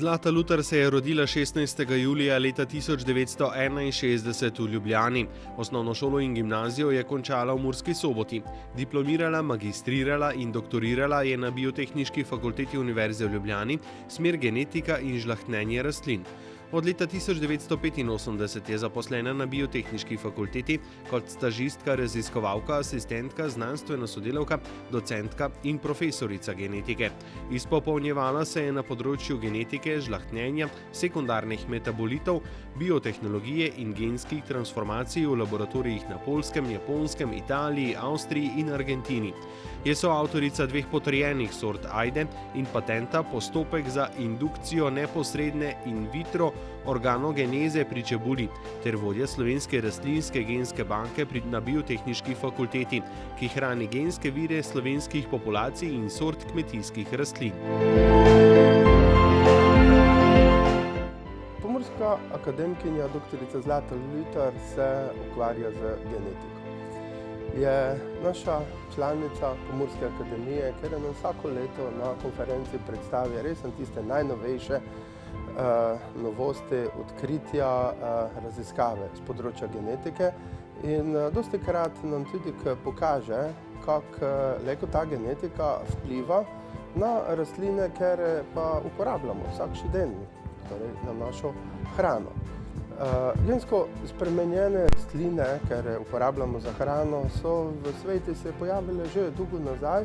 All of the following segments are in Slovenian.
Zlata Lutar se je rodila 16. julija leta 1961 v Ljubljani. Osnovno šolo in gimnazijo je končala v Murski Soboti. Diplomirala, magistrirala in doktorirala je na Biotehniški fakulteti Univerze v Ljubljani, smer genetika in žlahtnjenje rastlin. Od leta 1985 je zaposlena na Biotehniški fakulteti kot stažistka, raziskovalka, asistentka, znanstvena sodelavka, docentka in profesorica genetike. Izpopolnjevala se je na področju genetike, žlahtnjenja, sekundarnih metabolitov, biotehnologije in genskih transformacij v laboratorijih na Poljskem, Japonskem, Italiji, Avstriji in Argentini. Je soavtorica 2 potrjenih sort ajde in patenta postopek za indukcijo neposredne in vitro organogeneze pri čebuli ter vodja Slovenske rastlinske genske banke na Biotehniški fakulteti, ki hrani genske vire slovenskih populacij in sort kmetijskih rastlin. Pomurska akademkinja dr. Zlata Lutar se ukvarja z genetiko. Je naša članica Pomurske akademije, ker nam vsako leto na konferenci predstavi res tiste najnovejše novosti, odkritja, raziskave z področja genetike in dostikrat nam tudi pokaže, kako ta genetika vpliva na rastline, ker pa uporabljamo vsak dan, torej na našo hrano. Gensko spremenjene rastline, ker uporabljamo za hrano, so v svetu se pojavile že dolgo nazaj.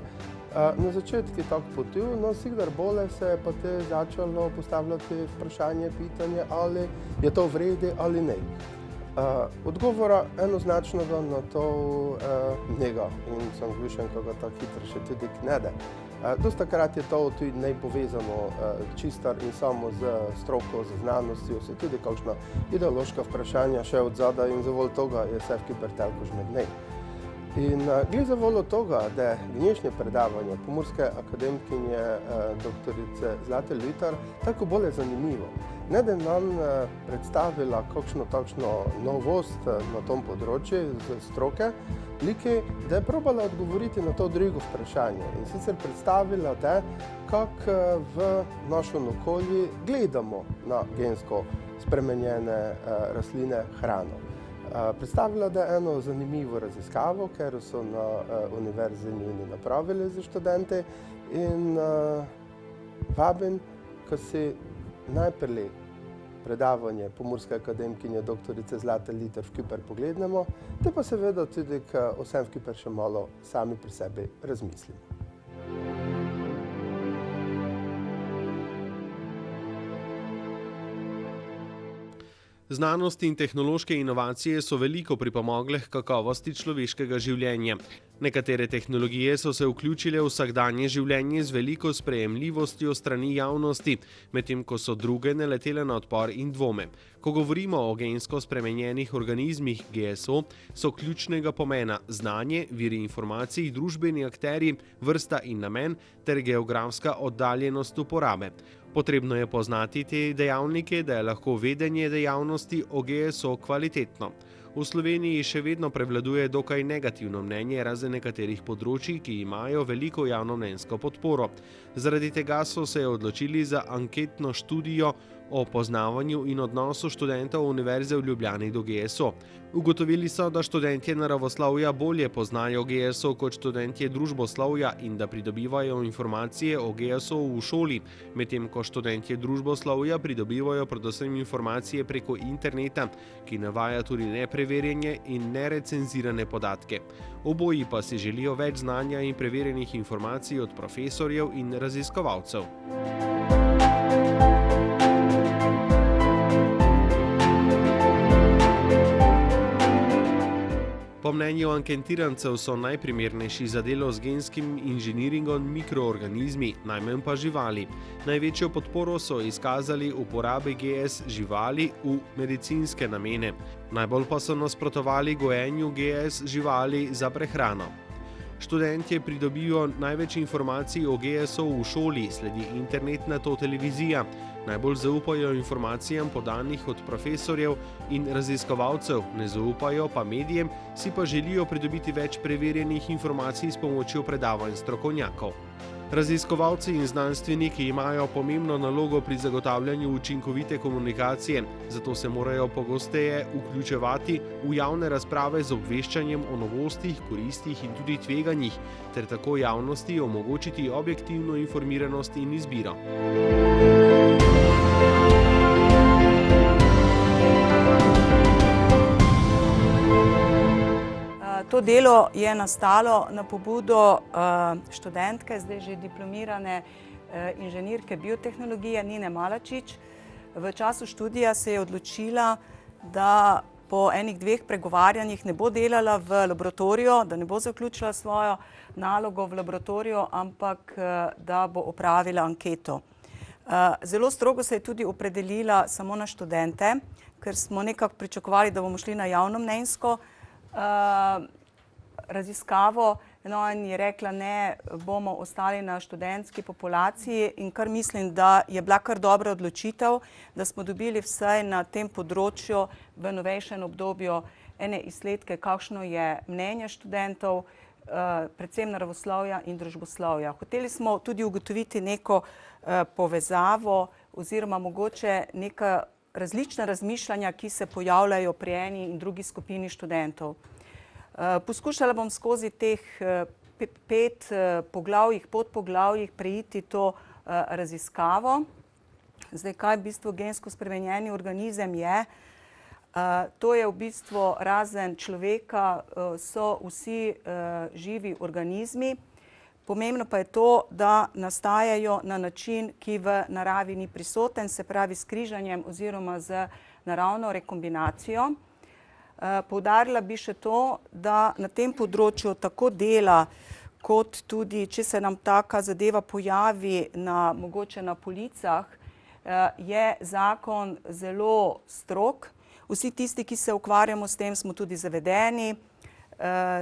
Na začetku tako potil, no vsikdar bolje se je pa te začelo postavljati vprašanje, pitanje, ali je to vredi ali ne. Odgovora enoznačnega na to njega in sem zvišen, ko ga tako hitro še tudi knede. Dostakrat je to tudi nepovezano čisto in samo z stroko, z znanostjo, se tudi kakšna ideološka vprašanja še od zadaj in zavolj toga je vse v kibertelku žmednej. In glede zavoljo toga, da je današnje predavanje Pomurske akademkinje dr. Zlate Lutar tako bolje zanimivo. Ne da nam predstavila kakšno takšno novost na tom področju z stroke, liki, da je probala odgovoriti na to drugo vprašanje in sicer predstavila, da kako v našem okolju gledamo na gensko spremenjene rastline hrano. Predstavila, da je eno zanimivo raziskavo, ker so na univerzi njeni napravili za študente in vabim, ko si najprej predavanje Pomurske akademkinje dr. Zlate Lutar v Kiper pogledamo, te pa seveda tudi o vsem v Kiper še malo sami pri sebi razmislimo. Znanost in tehnološke inovacije so veliko pripomogle k kakovosti človeškega življenja. Nekatere tehnologije so se vključile v vsakdanje življenje z veliko sprejemljivostjo strani javnosti, medtem ko so druge naletele na odpor in dvome. Ko govorimo o gensko spremenjenih organizmih GSO, so ključnega pomena znanje, viri informacij, družbeni akterji, vrsta in namen ter geografska oddaljenost uporabe. Potrebno je poznati te dejavnike, da je lahko vedenje dejavnosti o GSO kvalitetno. V Sloveniji še vedno prevladuje dokaj negativno mnenje razen nekaterih področij, ki imajo veliko javnomnenjsko podporo. Zaradi tega so se odločili za anketno študijo o poznavanju in odnosu študentov Univerze v Ljubljani do GSO. Ugotovili so, da študentje naravoslovja bolje poznajo GSO kot študentje družboslovja in da pridobivajo informacije o GSO v šoli, medtem ko študentje družboslovja pridobivajo predvsem informacije preko interneta, ki navaja tudi nepreverjene in nerecenzirane podatke. Oboji pa si želijo več znanja in preverjenih informacij od profesorjev in raziskovalcev. Po mnenju anketirancev so najprimernejši za delo z genskim inženiringom mikroorganizmi, najmanj pa živali. Največjo podporo so izkazali uporabe GS živali v medicinske namene. Najbolj pa so nasprotovali gojenju GS živali za prehrano. Študentje pridobijo največ informacij o GSO v šoli, sledi internet, nato televizija. Najbolj zaupajo informacijam podanih od profesorjev in raziskovalcev, ne zaupajo pa medijem, si pa želijo pridobiti več preverjenih informacij s pomočjo predavanj strokovnjakov. Raziskovalci in znanstveniki imajo pomembno nalogo pri zagotavljanju učinkovite komunikacije, zato se morajo pogosteje vključevati v javne razprave z obveščanjem o novostih, koristih in tudi tveganjih, ter tako javnosti omogočiti objektivno informiranost in izbiro. To delo je nastalo na pobudo študentke, zdaj že diplomirane inženirke biotehnologije Nine Malačič. V času študija se je odločila, da po enih 2 pregovarjanjih ne bo delala v laboratoriju, da ne bo zaključila svojo nalogo v laboratoriju, ampak da bo opravila anketo. Zelo strogo se je tudi opredelila samo na študente, ker smo nekako pričakovali, da bomo šli na javnomnenjsko raziskavo. No, in je rekla, ne, bomo ostali na študentski populaciji, in kar mislim, da je bila kar dobra odločitev, da smo dobili vsaj na tem področju v novejšem obdobju ene izsledke, kakšno je mnenje študentov, predvsem naravoslovja in družboslovja. Hoteli smo tudi ugotoviti neko povezavo oziroma mogoče neka različna razmišljanja, ki se pojavljajo pri eni in drugi skupini študentov. Poskušala bom skozi teh 5 poglavjih, podpoglavjih preiti to raziskavo. Zdaj, kaj v bistvu gensko spremenjeni organizem je? To je v bistvu razen človeka, so vsi živi organizmi. Pomembno pa je to, da nastajajo na način, ki v naravi ni prisoten, se pravi s križanjem oziroma z naravno rekombinacijo. Poudarila bi še to, da na tem področju tako dela, kot tudi, če se nam taka zadeva pojavi mogoče na policah, je zakon zelo strog. Vsi tisti, ki se ukvarjamo s tem, smo tudi zavedeni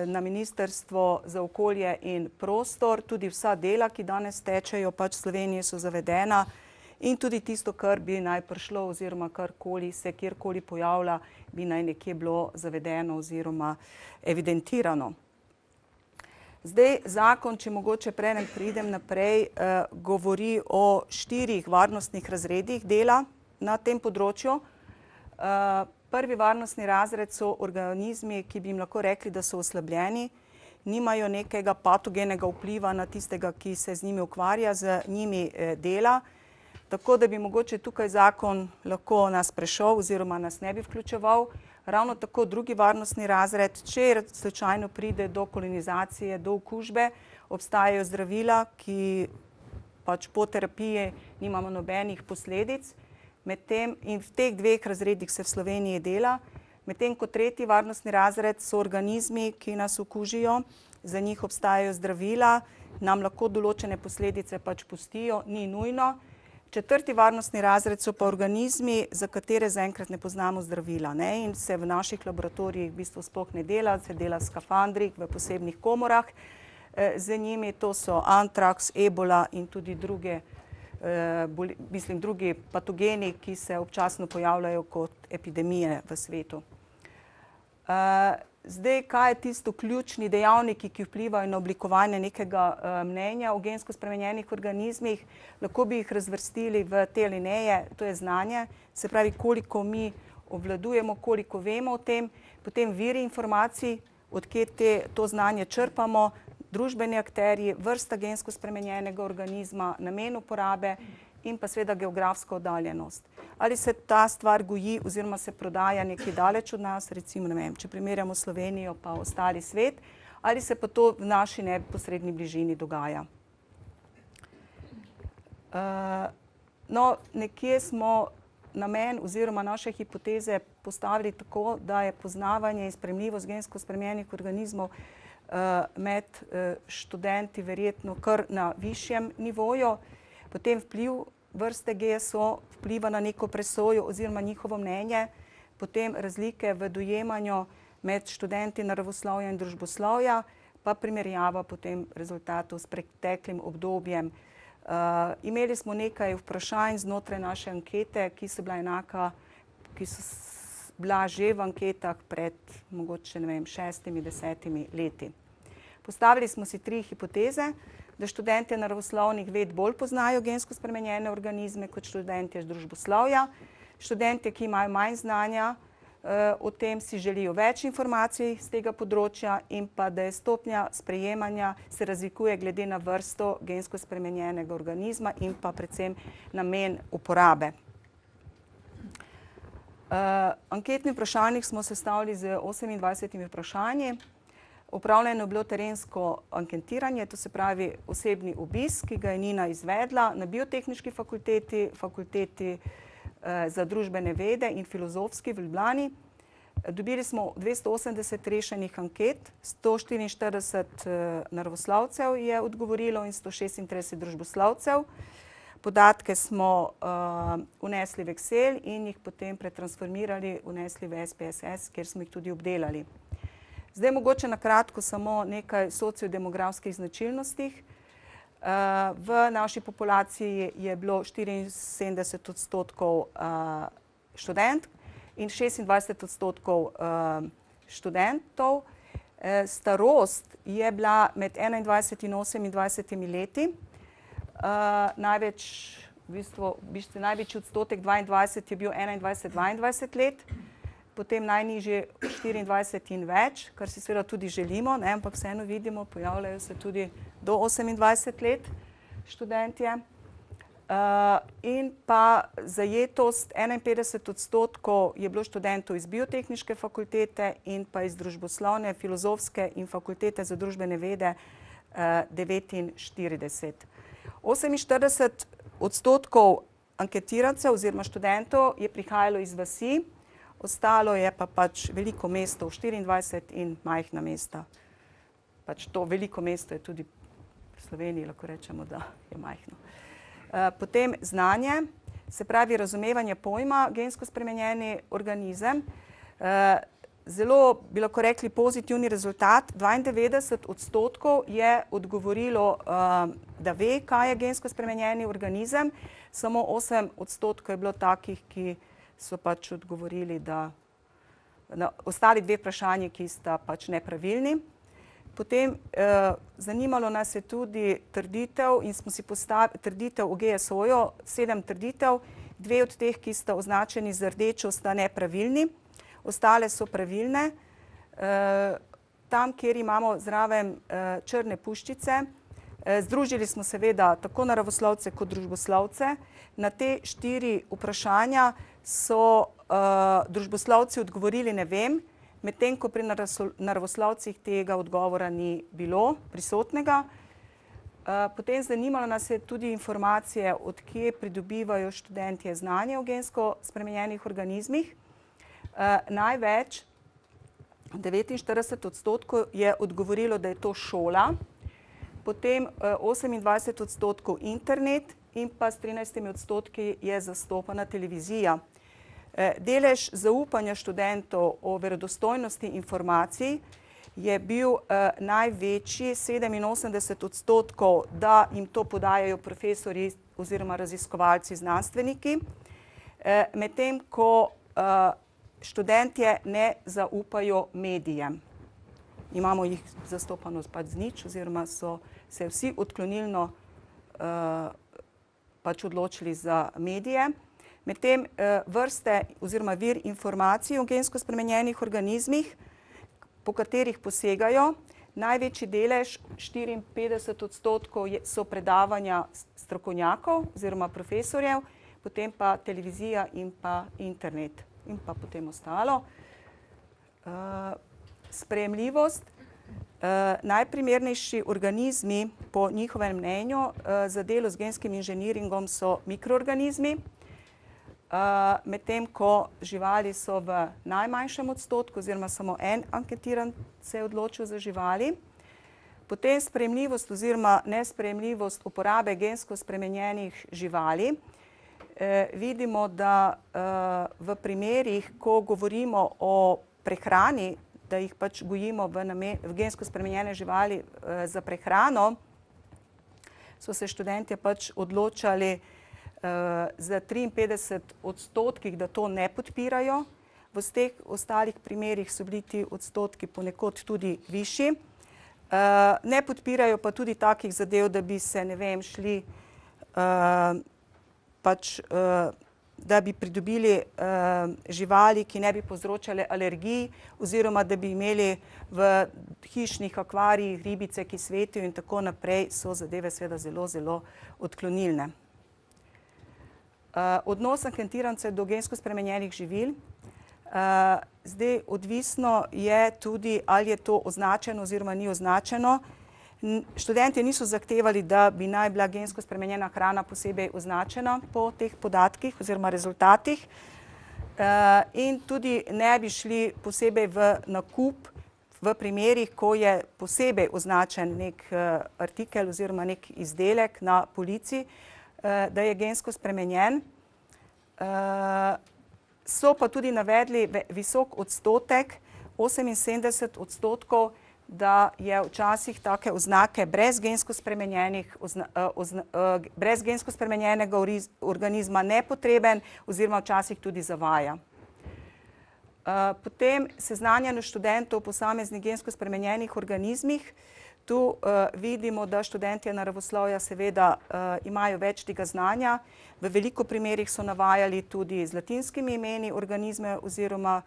na Ministrstvo za okolje in prostor. Tudi vsa dela, ki danes tečejo pač v Sloveniji, so zavedena. In tudi tisto, kar bi naj prišlo oziroma karkoli se kjerkoli pojavlja, bi naj nekje bilo zavedeno oziroma evidentirano. Zdaj, zakon, če mogoče pridem naprej, govori o 4 varnostnih razredih dela na tem področju. Prvi varnostni razred so organizmi, ki bi jim lahko rekli, da so oslabljeni, nimajo nekega patogenega vpliva na tistega, ki se z njimi ukvarja, z njimi dela. Tako da bi mogoče tukaj zakon lahko nas prešel oziroma nas ne bi vključeval. Ravno tako drugi varnostni razred, če slučajno pride do kolonizacije, do okužbe, obstajajo zdravila, ki pač po terapiji nimamo nobenih posledic. In v teh 2 razredih se v Sloveniji dela. Medtem ko tretji varnostni razred so organizmi, ki nas okužijo, za njih obstajajo zdravila, nam lahko določene posledice pač pustijo, ni nujno. Četrti varnostni razred so pa organizmi, za katere zaenkrat ne poznamo zdravila, in se v naših laboratorijih v bistvu sploh ne dela, se dela v skafandrih, v posebnih komorah z njimi. To so antraks, ebola in tudi drugi patogeni, ki se občasno pojavljajo kot epidemije v svetu. Zdaj, kaj je tisto ključni dejavniki, ki vplivajo na oblikovanje nekega mnenja o gensko spremenjenih organizmih? Lahko bi jih razvrstili v te alineje, to je znanje, se pravi, koliko mi obvladujemo, koliko vemo o tem, potem viri informacij, odkje to znanje črpamo, družbeni akterji, vrsta gensko spremenjenega organizma, namen uporabe in pa seveda geografska oddaljenost. Ali se ta stvar goji oziroma se prodaja nekje daleč od nas, recimo, ne vem, če primerjamo Slovenijo pa ostali svet, ali se pa to v naši neposredni bližini dogaja. No, nekje smo namen oziroma naše hipoteze postavili tako, da je poznavanje in sprejemljivost gensko spremenjenih organizmov med študenti verjetno kar na višjem nivoju. Potem vpliv vrste GSO vpliva na neko presojo oziroma njihovo mnenje. Potem razlike v dojemanju med študenti naravoslovja in družboslovja, pa primerjava potem rezultatov s preteklim obdobjem. Imeli smo nekaj vprašanj znotraj naše ankete, ki so bila enaka, ki so bila že v anketah pred mogoče 6-10 leti. Postavili smo si 3 hipoteze, da študentje naravoslovnih ved bolj poznajo gensko spremenjene organizme kot študentje družboslovja. Študentje, ki imajo manj znanja o tem, si želijo več informacij z tega področja in pa da je stopnja sprejemanja se razlikuje glede na vrsto gensko spremenjenega organizma in pa predvsem namen uporabe. Anketni vprašalnik smo sestavili z 28 vprašanji. Opravljeno je bilo terensko anketiranje, to se pravi osebni obisk, ki ga je Nina izvedla na Biotehniški fakulteti, Fakulteti za družbene vede in filozofski v Ljubljani. Dobili smo 280 rešenih anket, 144 naravoslovcev je odgovorilo in 136 družboslovcev. Podatke smo vnesli v Excel in jih potem pretransformirali, vnesli v SPSS, kjer smo jih tudi obdelali. Zdaj mogoče na kratko samo nekaj sociodemografskih značilnostih. V naši populaciji je bilo 74% študentk in 26% študentov. Starost je bila med 21 in 28 leti. Največji odstotek 22 je bil 21-22 let, potem najnižje 24 in več, kar si seveda tudi želimo, ampak vseeno vidimo, pojavljajo se tudi do 28 let študentje. In pa zajetost 51% je bilo študentov iz Biotehniške fakultete in pa iz družboslovne, filozofske in fakultete za družbene vede 49. 48% anketirancev oziroma študentov je prihajalo iz vasi, ostalo je pa pač veliko mesto, 24 in majhna mesta. Pač to veliko mesto je tudi v Sloveniji, lahko rečemo, da je majhno. Potem znanje, se pravi razumevanje pojma gensko spremenjeni organizem. Zelo bi lahko rekli pozitivni rezultat, 92% je odgovorilo, da ve, kaj je gensko spremenjeni organizem, samo 8% je bilo takih, ki so pač odgovorili, da ostali dve vprašanji, ki sta pač nepravilni. Potem zanimalo nas je tudi trditev in smo si postavili trditev o GSO-ju, 7 trditev, 2 od teh, ki sta označeni z rdečo, sta nepravilni. Ostale so pravilne. Tam, kjer imamo zraven črne puščice, združili smo seveda tako naravoslovce kot družboslovce. Na te 4 vprašanja so družboslovci odgovorili ne vem, medtem ko pri naravoslovcih tega odgovora ni bilo prisotnega. Potem zanimalo nas je tudi informacije, od kje pridobivajo študentje znanje o gensko spremenjenih organizmih. Največ, 49% je odgovorilo, da je to šola, potem 28% internet in pa s 13% je zastopana televizija. Delež zaupanja študentov o verodostojnosti informacij je bil največji, 87%, da jim to podajajo profesorji oziroma raziskovalci, znanstveniki, medtem ko študentje ne zaupajo medijem. Imamo jih zastopano pač z nič oziroma so se vsi odklonilno pač odločili za medije. Medtem vrste oziroma vir informacij o gensko spremenjenih organizmih, po katerih posegajo, največji delež, 54% so predavanja strokovnjakov oziroma profesorjev, potem pa televizija in pa internet in pa potem ostalo. Sprejemljivost. Najprimernejši organizmi po njihovem mnenju za delo z genskim inženiringom so mikroorganizmi, medtem ko živali so v najmanjšem odstotku oziroma samo en anketiran se je odločil za živali. Potem sprejemljivost oziroma nesprejemljivost uporabe gensko spremenjenih živali. Vidimo, da v primerih, ko govorimo o prehrani, da jih pač gojimo v gensko spremenjene živali za prehrano, so se študentje pač odločali za 53%, da to ne podpirajo. V teh ostalih primerih so bili ti odstotki ponekod tudi višji. Ne podpirajo pa tudi takih zadev, da bi se, ne vem, šli da bi pridobili živali, ki ne bi povzročale alergij, oziroma da bi imeli v hišnih akvarijih ribice, ki svetijo in tako naprej, so zadeve seveda zelo, zelo odklonilne. Odnos anketirancev do gensko spremenjenih živil. Zdaj odvisno je tudi, ali je to označeno oziroma ni označeno. Študentje niso zahtevali, da bi naj bila gensko spremenjena hrana posebej označena po teh podatkih oziroma rezultatih in tudi ne bi šli posebej v nakup v primerih, ko je posebej označen nek artikel oziroma nek izdelek na polici, da je gensko spremenjen. So pa tudi navedli visok odstotek, 78%, da je včasih take oznake brez gensko spremenjenega organizma nepotreben oziroma včasih tudi zavaja. Potem seznanjanje študentov o posameznih gensko spremenjenih organizmih. Tu vidimo, da študentje naravoslovja seveda imajo več tega znanja. V veliko primerih so navajali tudi z latinskimi imeni organizme oziroma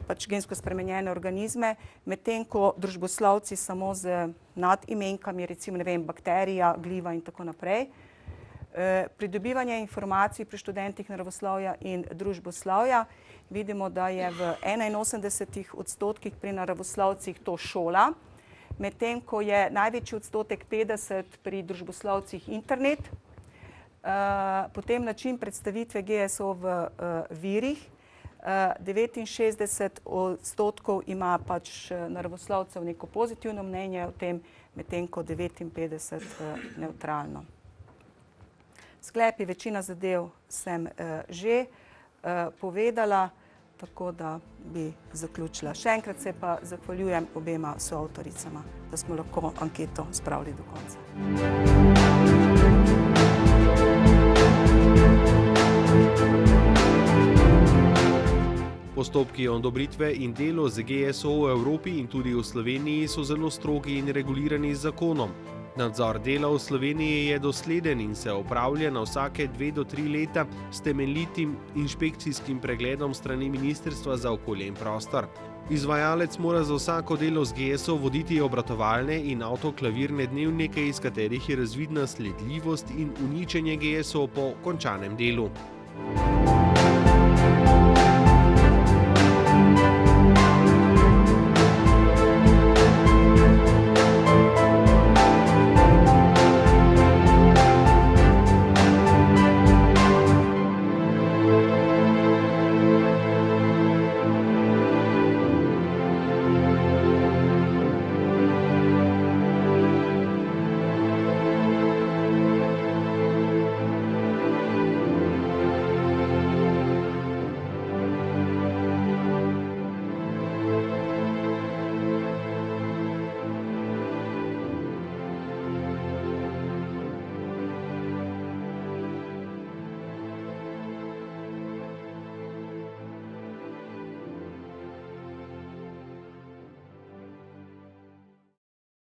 pač gensko spremenjene organizme, medtem ko družboslovci samo z nadimenkami, recimo, ne vem, bakterija, gliva in tako naprej. Pridobivanje informacij pri študentih naravoslovja in družboslovja. Vidimo, da je v 81% pri naravoslovcih to šola, medtem ko je največji odstotek 50% pri družboslovcih internet. Potem način predstavitve GSO v virih. 69% ima pač naravoslovcev neko pozitivno mnenje o tem, medtem ko 59% nevtralno. Sklepi, večina zadev sem že povedala, tako da bi zaključila. Še enkrat se pa zahvaljujem obema soavtoricama, da smo lahko anketo spravili do konca. Postopki odobritve in delo z GSO v Evropi in tudi v Sloveniji so zelo strogi in regulirani z zakonom. Nadzor dela v Sloveniji je dosleden in se opravlja na vsake 2 do 3 leta s temeljitim inšpekcijskim pregledom strani Ministrstva za okolje in prostor. Izvajalec mora za vsako delo z GSO voditi obratovalne in avtoklavirne dnevnike, iz katerih je razvidna sledljivost in uničenje GSO po končanem delu.